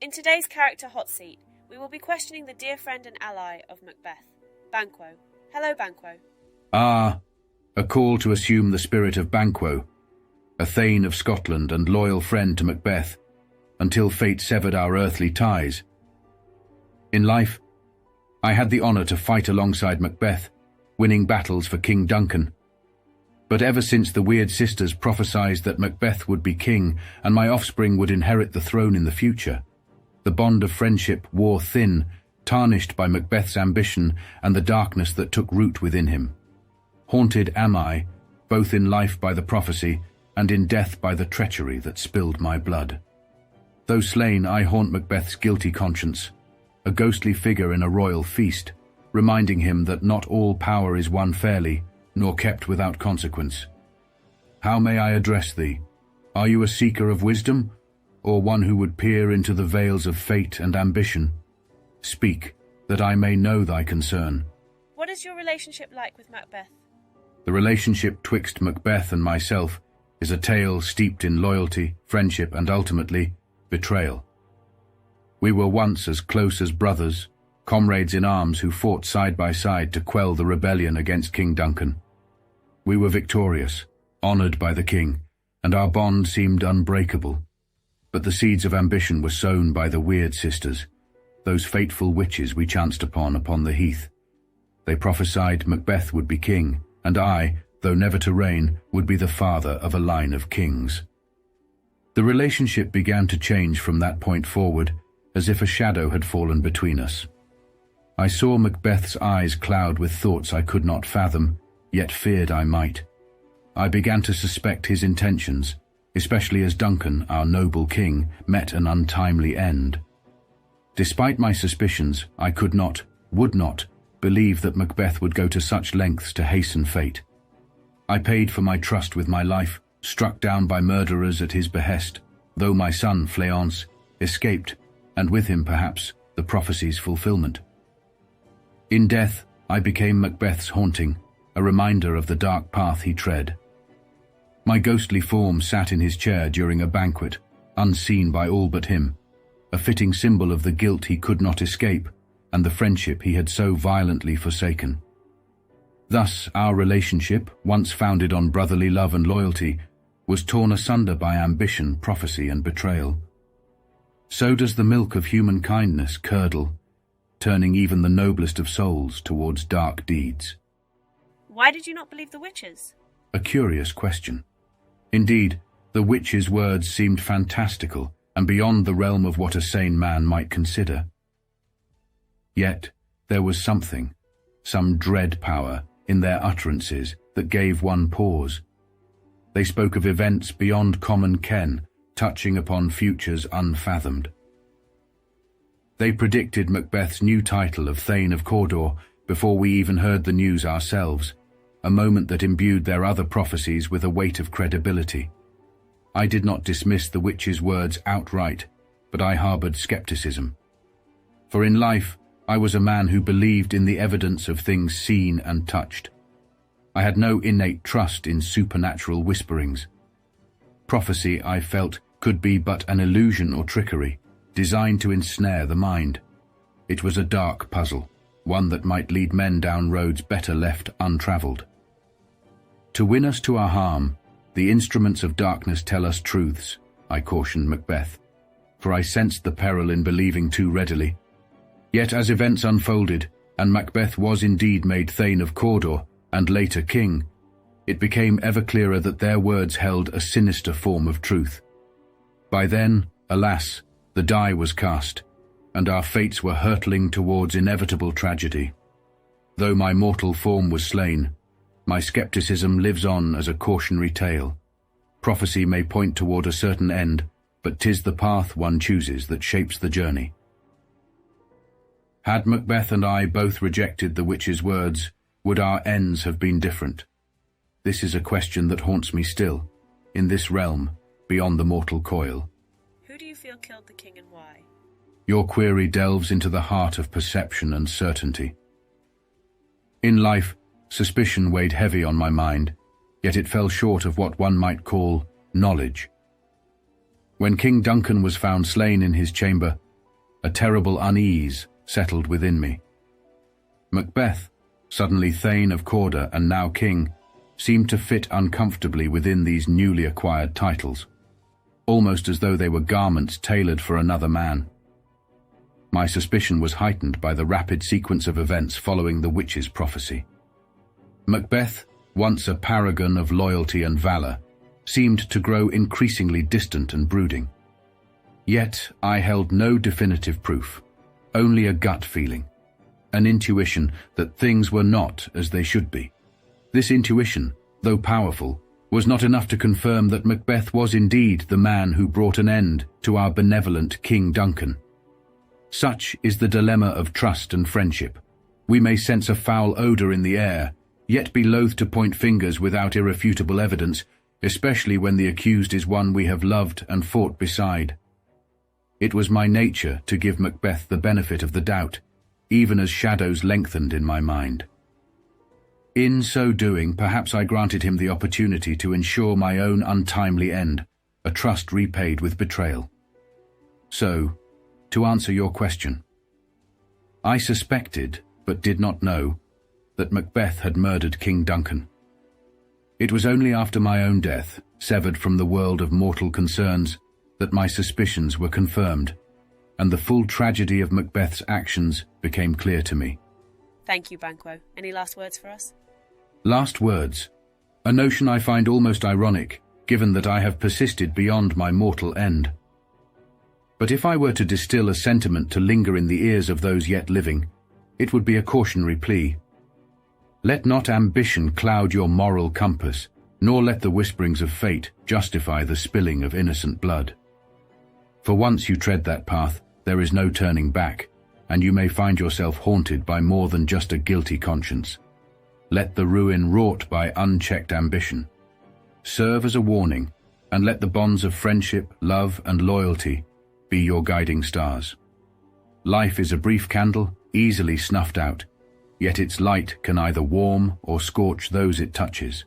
In today's Character Hot Seat, we will be questioning the dear friend and ally of Macbeth, Banquo. Hello, Banquo. Ah, a call to assume the spirit of Banquo, a thane of Scotland and loyal friend to Macbeth, until fate severed our earthly ties. In life, I had the honour to fight alongside Macbeth, winning battles for King Duncan. But ever since the Weird Sisters prophesied that Macbeth would be king and my offspring would inherit the throne in the future, the bond of friendship wore thin, tarnished by Macbeth's ambition and the darkness that took root within him. Haunted am I, both in life by the prophecy and in death by the treachery that spilled my blood. Though slain, I haunt Macbeth's guilty conscience, a ghostly figure in a royal feast, reminding him that not all power is won fairly, nor kept without consequence. How may I address thee? Are you a seeker of wisdom, or one who would peer into the veils of fate and ambition? Speak, that I may know thy concern. What is your relationship like with Macbeth? The relationship twixt Macbeth and myself is a tale steeped in loyalty, friendship, and ultimately, betrayal. We were once as close as brothers, comrades in arms who fought side by side to quell the rebellion against King Duncan. We were victorious, honoured by the king, and our bond seemed unbreakable. But the seeds of ambition were sown by the Weird Sisters, those fateful witches we chanced upon the heath. They prophesied Macbeth would be king, and I, though never to reign, would be the father of a line of kings. The relationship began to change from that point forward, as if a shadow had fallen between us. I saw Macbeth's eyes cloud with thoughts I could not fathom, yet feared I might. I began to suspect his intentions, especially as Duncan, our noble king, met an untimely end. Despite my suspicions, I could not, would not, believe that Macbeth would go to such lengths to hasten fate. I paid for my trust with my life, struck down by murderers at his behest, though my son, Fleance, escaped, and with him, perhaps, the prophecy's fulfillment. In death, I became Macbeth's haunting, a reminder of the dark path he tread. My ghostly form sat in his chair during a banquet, unseen by all but him, a fitting symbol of the guilt he could not escape and the friendship he had so violently forsaken. Thus, our relationship, once founded on brotherly love and loyalty, was torn asunder by ambition, prophecy, and betrayal. So does the milk of human kindness curdle, turning even the noblest of souls towards dark deeds. Why did you not believe the witches? A curious question. Indeed, the witch's words seemed fantastical and beyond the realm of what a sane man might consider. Yet, there was something, some dread power, in their utterances that gave one pause. They spoke of events beyond common ken, touching upon futures unfathomed. They predicted Macbeth's new title of Thane of Cawdor before we even heard the news ourselves, a moment that imbued their other prophecies with a weight of credibility. I did not dismiss the witch's words outright, but I harboured skepticism. For in life, I was a man who believed in the evidence of things seen and touched. I had no innate trust in supernatural whisperings. Prophecy, I felt, could be but an illusion or trickery, designed to ensnare the mind. It was a dark puzzle, one that might lead men down roads better left untravelled. To win us to our harm, the instruments of darkness tell us truths, I cautioned Macbeth, for I sensed the peril in believing too readily. Yet as events unfolded, and Macbeth was indeed made Thane of Cawdor, and later king, it became ever clearer that their words held a sinister form of truth. By then, alas, the die was cast, and our fates were hurtling towards inevitable tragedy. Though my mortal form was slain, my skepticism lives on as a cautionary tale. Prophecy may point toward a certain end, but 'tis the path one chooses that shapes the journey. Had Macbeth and I both rejected the witch's words, would our ends have been different? This is a question that haunts me still, in this realm, beyond the mortal coil. Who do you feel killed the king and why? Your query delves into the heart of perception and certainty. In life, suspicion weighed heavy on my mind, yet it fell short of what one might call knowledge. When King Duncan was found slain in his chamber, a terrible unease settled within me. Macbeth, suddenly Thane of Cawdor and now king, seemed to fit uncomfortably within these newly acquired titles, almost as though they were garments tailored for another man. My suspicion was heightened by the rapid sequence of events following the witch's prophecy. Macbeth, once a paragon of loyalty and valor, seemed to grow increasingly distant and brooding. Yet I held no definitive proof, only a gut feeling, an intuition that things were not as they should be. This intuition, though powerful, was not enough to confirm that Macbeth was indeed the man who brought an end to our benevolent King Duncan. Such is the dilemma of trust and friendship. We may sense a foul odor in the air, yet be loath to point fingers without irrefutable evidence, especially when the accused is one we have loved and fought beside. It was my nature to give Macbeth the benefit of the doubt, even as shadows lengthened in my mind. In so doing, perhaps I granted him the opportunity to ensure my own untimely end, a trust repaid with betrayal. So, to answer your question, I suspected, but did not know, that Macbeth had murdered King Duncan. It was only after my own death, severed from the world of mortal concerns, that my suspicions were confirmed, and the full tragedy of Macbeth's actions became clear to me. Thank you, Banquo. Any last words for us? Last words. A notion I find almost ironic, given that I have persisted beyond my mortal end. But if I were to distill a sentiment to linger in the ears of those yet living, it would be a cautionary plea. Let not ambition cloud your moral compass, nor let the whisperings of fate justify the spilling of innocent blood. For once you tread that path, there is no turning back, and you may find yourself haunted by more than just a guilty conscience. Let the ruin wrought by unchecked ambition serve as a warning, and let the bonds of friendship, love, and loyalty be your guiding stars. Life is a brief candle, easily snuffed out, yet its light can either warm or scorch those it touches.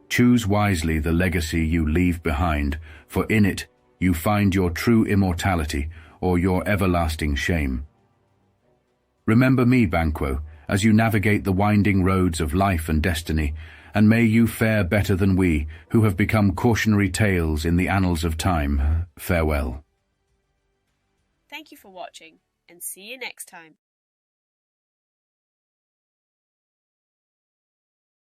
Choose wisely the legacy you leave behind, for in it you find your true immortality or your everlasting shame. Remember me, Banquo, as you navigate the winding roads of life and destiny, and may you fare better than we, who have become cautionary tales in the annals of time. Farewell. Thank you for watching, and see you next time.